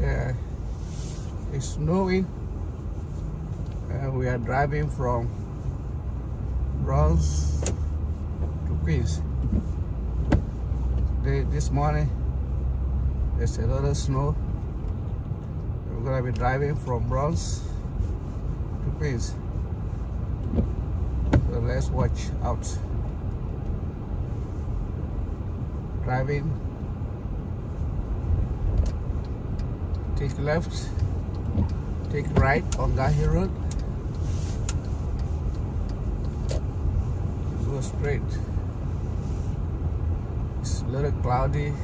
Yeah, it's snowing and we are driving from Bronx to Queens. This morning there's a lot of snow. We're gonna be driving from Bronx to Queens. So let's watch out. Driving, take left, take right on Gahi Road, go straight. It's a little cloudy.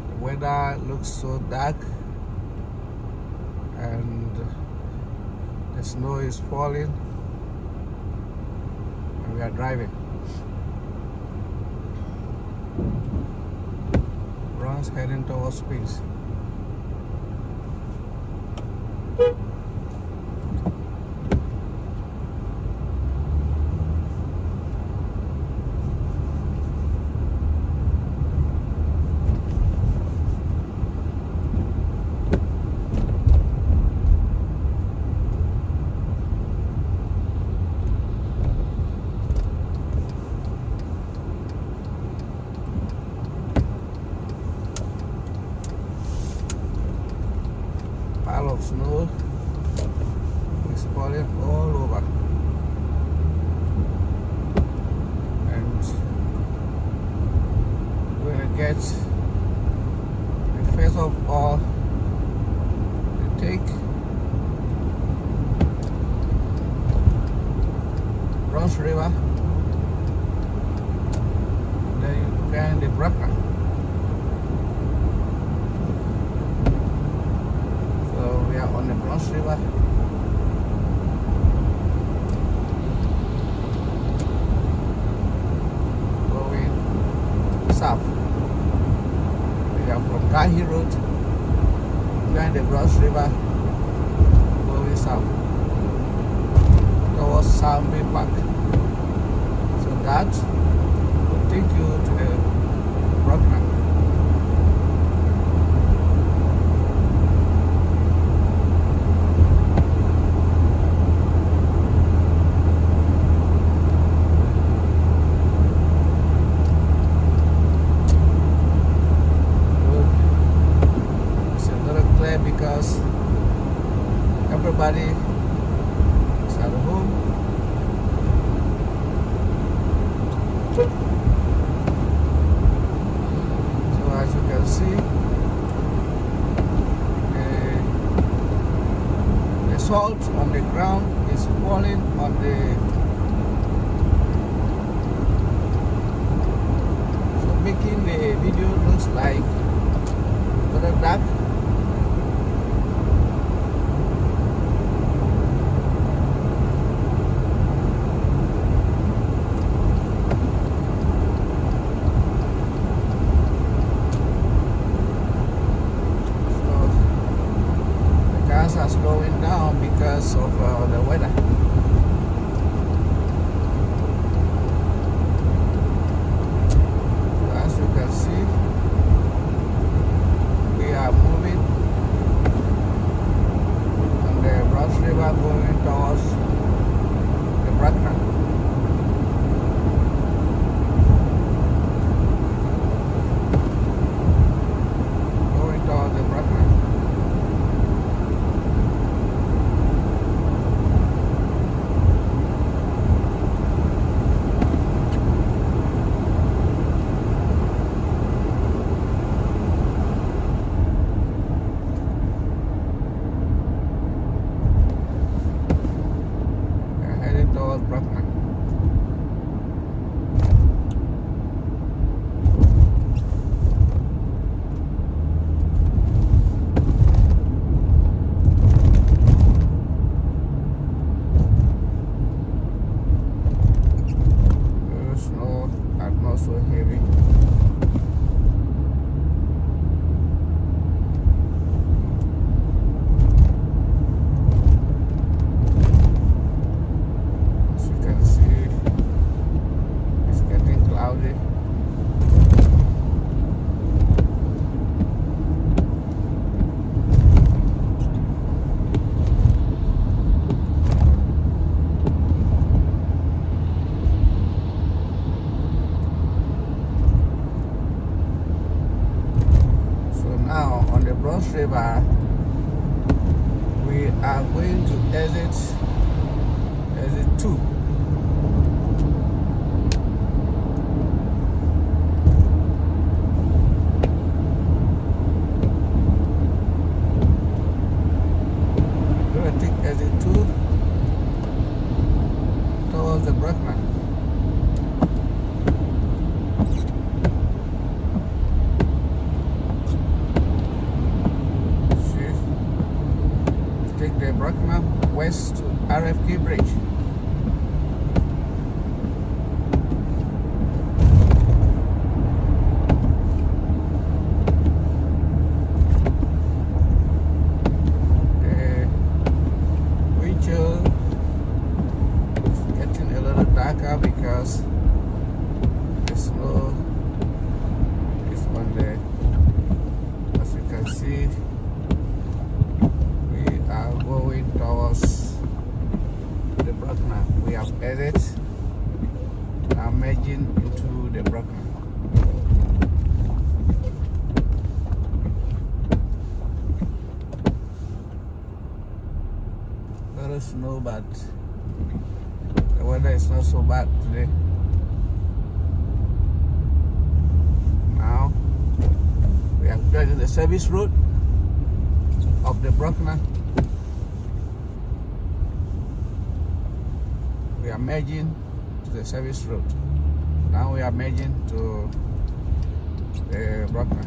The weather looks so dark and the snow is falling and we are driving. Bronx heading towards Queens. Pile of snow is falling all over, and we're gonna get the first of all to take Bronx River, then you find the Bruckner. On the Bronx River. Going south. We are from Gahi Road, behind the Bronx River, going south towards South Bay Park. So that will take you to the Bruckner. Because everybody is at home. So as you can see, the salt on the ground is falling on the, so making the video looks like a little dark. Are slowing down because of the weather. As you can see, we are moving on the Bronx River going towards the Bruckner. Going towards the Bruckner. Now on the Bronx River, we are going to exit 2. We're going to take exit 2 towards the Bruckner. Take the Bruckner west to RFK Bridge. The windshield is getting a little darker because the snow is on the, as you can see, going towards the Bruckner. We have exit, now merging into the Bruckner. A lot of snow, but the weather is not so bad today. Now we are joining the service road of the Bruckner. We are merging to the service road. Now we are merging to the Bruckner.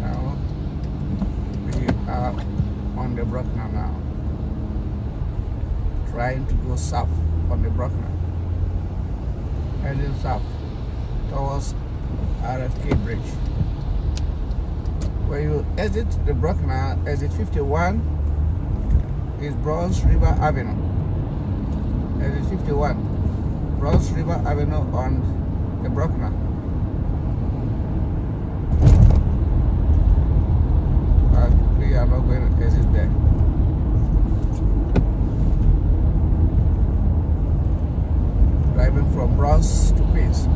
Now we are on the Bruckner now, trying to go south on the Bruckner, heading south towards RFK Bridge. When you exit the Bruckner, exit 51 is Bronx River Avenue. Exit 51, Bronx River Avenue on the Bruckner. But we are not going to exit there. Driving from Bronx to Queens.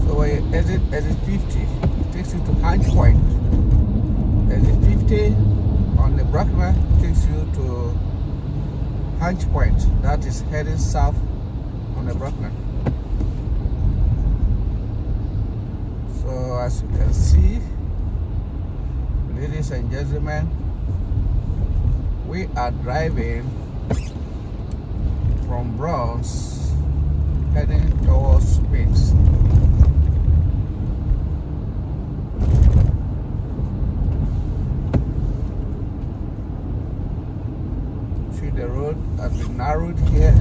So when you exit 50, it takes you to Hunts Point. Exit 50 on the Bruckner takes you to Hunts Point. That is heading south on the Bruckner. So as you can see, ladies and gentlemen, we are driving from Bronx heading towards Queens. The road has been narrowed here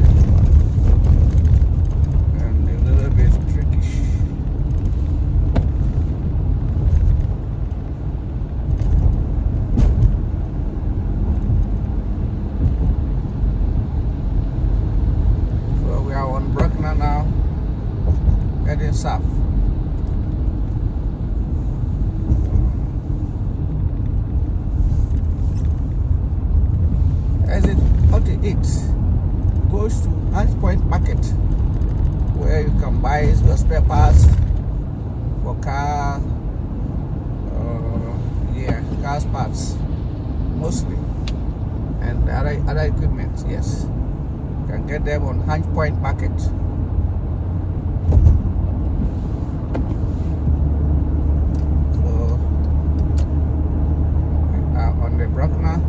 and a little bit trickish. So we are on Bruckner now, heading south. Exit 48 goes to Hunts Point Market, where you can buy your spare parts for car, cars parts mostly, and other equipment. Yes, you can get them on Hunts Point Market. So we are on the Bruckner.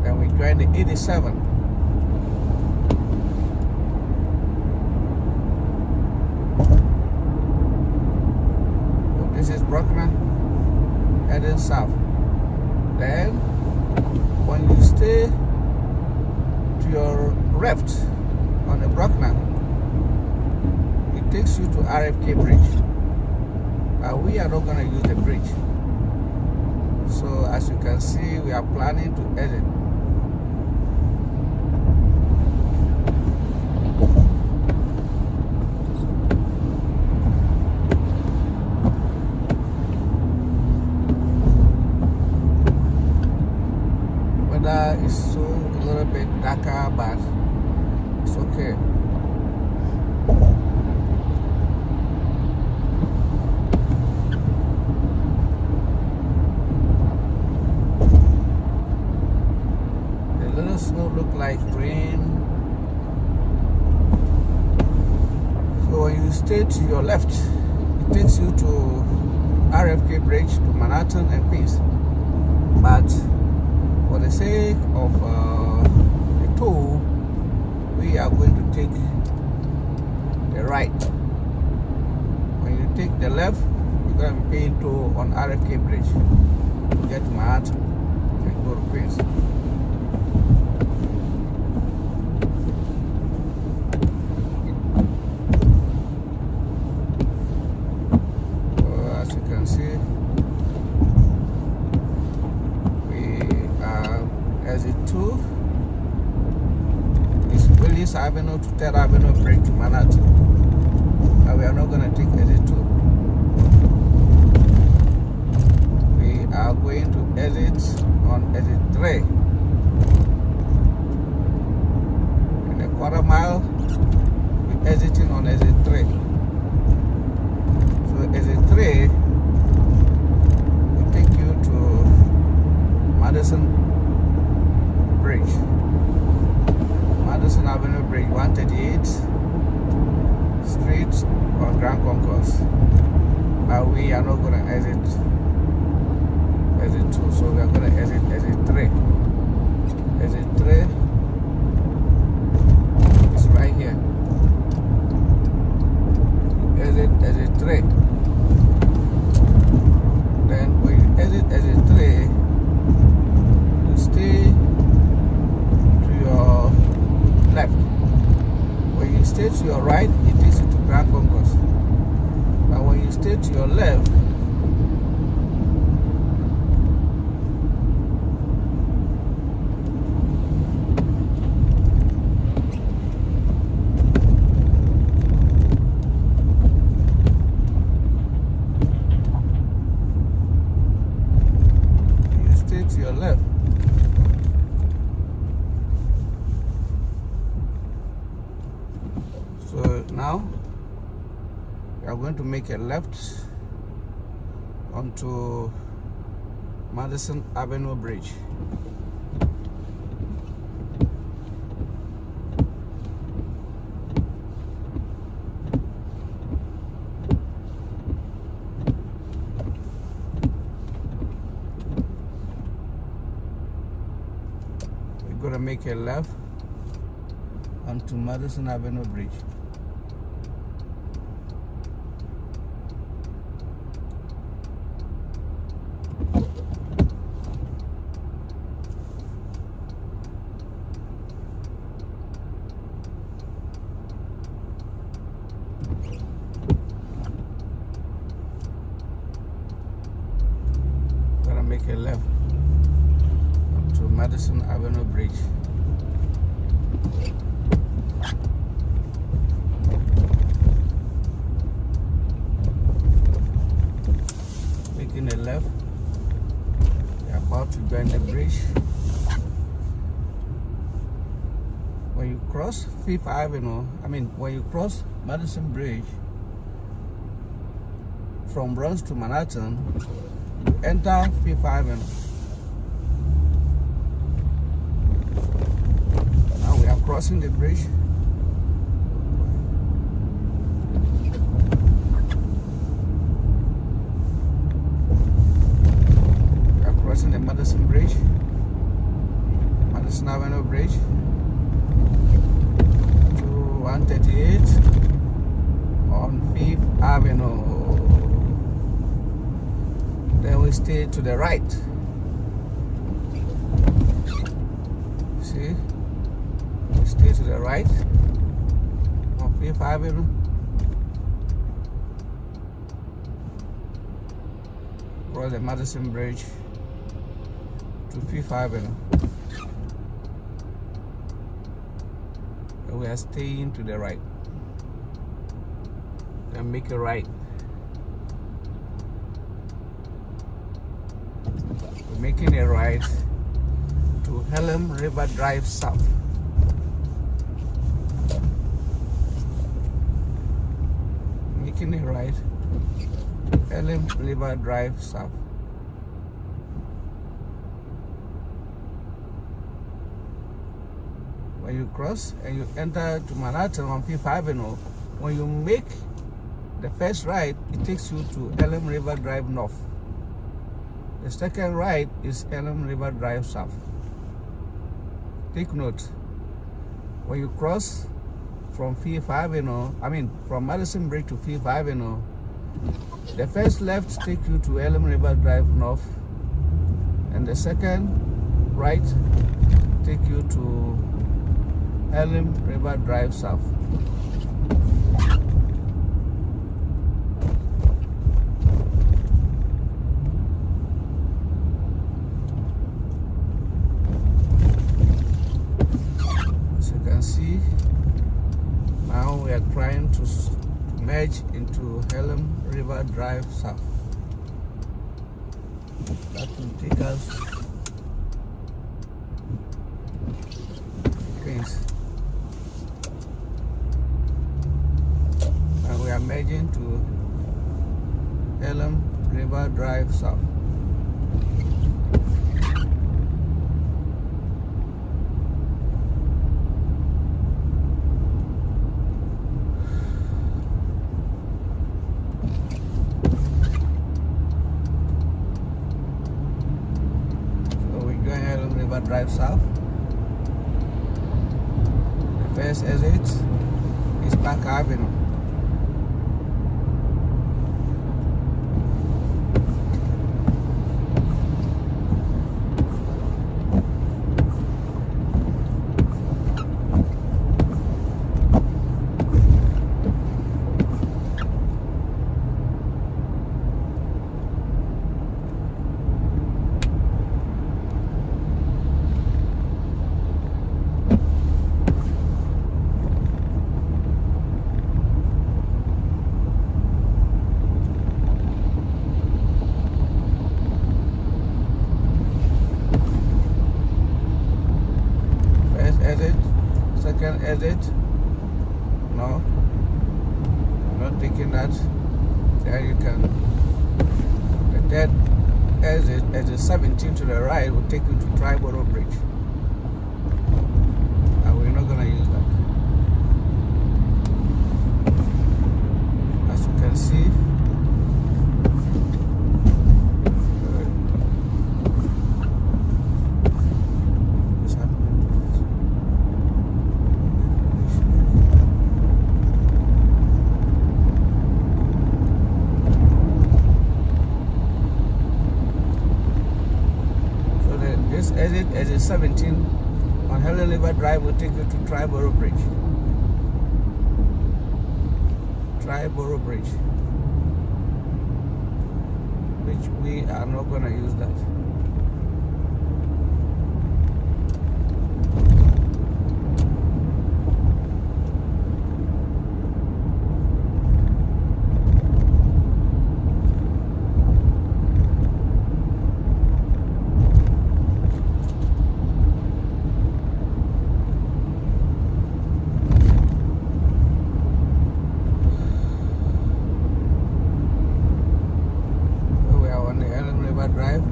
Then we join the 87. So this is Bruckner heading south. Then when you stay to your left on the Bruckner, it takes you to RFK Bridge. We are not going to use the bridge. So as you can see, we are planning to exit. weather is so a little bit darker, but it's okay. The little snow look like rain. So when you stay to your left, it takes you to RFK Bridge, to Manhattan and Queens. But for the sake of the toll, we are going to take the right. When you take the left, you're going to be paying toll on RFK Bridge to get to Manhattan and go to Queens. As you can see, exit 2 is Willis Avenue to 3rd Avenue Bridge to Manhattan. And we are not going to take exit 2. We are going to exit on exit 3. In a quarter mile, we're exiting on exit 3. So exit 3 will take you to Madison Bridge, Madison Avenue Bridge, 138th Street on Grand Concourse. But we are not going to exit 2, so we are going to exit 3. Exit 3 is right here. Exit 3. Then when you exit 3, you stay left. When you stay to your right, it takes you to Grand Concourse. But when you stay to your left, so now we are going to make a left onto Madison Avenue Bridge. We're going to make a left onto Madison Avenue Bridge. Make a left to Madison Avenue Bridge. Making a left, we are about to join the bridge. When you cross Fifth Avenue, when you cross Madison Bridge from Bronx to Manhattan, enter Fifth Avenue. Now we are crossing the bridge. We are crossing the Madison Bridge, Madison Avenue Bridge to 138 on Fifth Avenue. Then we stay to the right. See? We stay to the right on Fifth Avenue. Cross the Madison Bridge to Fifth Avenue. And we are staying to the right. Then make a right. We're making a right to Helm River Drive South. Making it right, Helm River Drive South. When you cross and you enter to Manhattan on Fifth Avenue, when you make the first right, it takes you to Helm River Drive North. The second right is Helm River Drive South. Take note, when you cross from Fifth Avenue, from Madison Bridge to Fifth Avenue, the first left takes you to Helm River Drive North, and the second right take you to Helm River Drive South. As you can see, now we are trying to merge into Helm River Drive South. That will take us Queens. And we are merging to Helm River Drive South. Drive South. The first exit is Park Avenue. Second exit, no, I'm not taking that. There you can. The third exit 17 to the right will take you to Triborough Bridge, and we're not gonna use that. As you can see, exit 17 on Helm River Drive will take you to Triborough Bridge. Triborough Bridge, which we are not going to use that. Drive.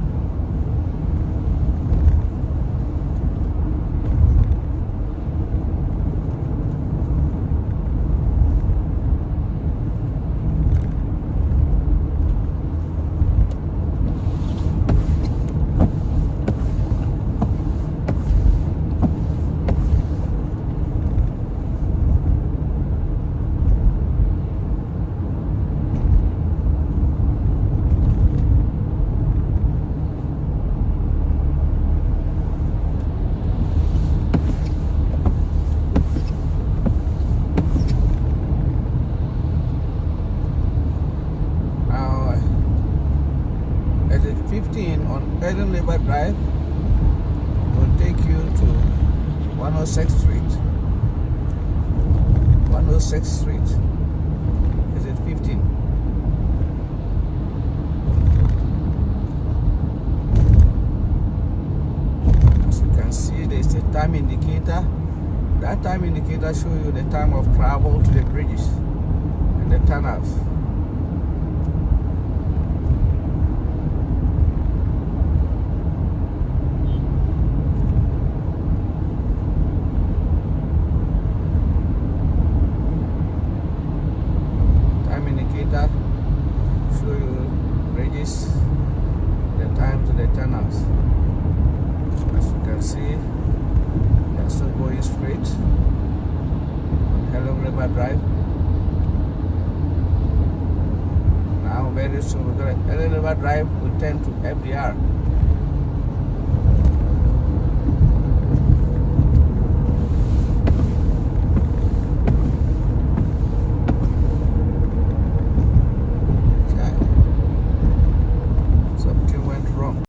Helm River Drive will take you to 106th Street. 106th Street. Is it 15? As you can see there's a time indicator. That time indicator shows you the time of travel to the bridges and the tunnels. Time indicator show you bridges, the time to the tunnels. As you can see, we are still going straight on Helen River Drive. Now very soon Helen River Drive will turn to FDR.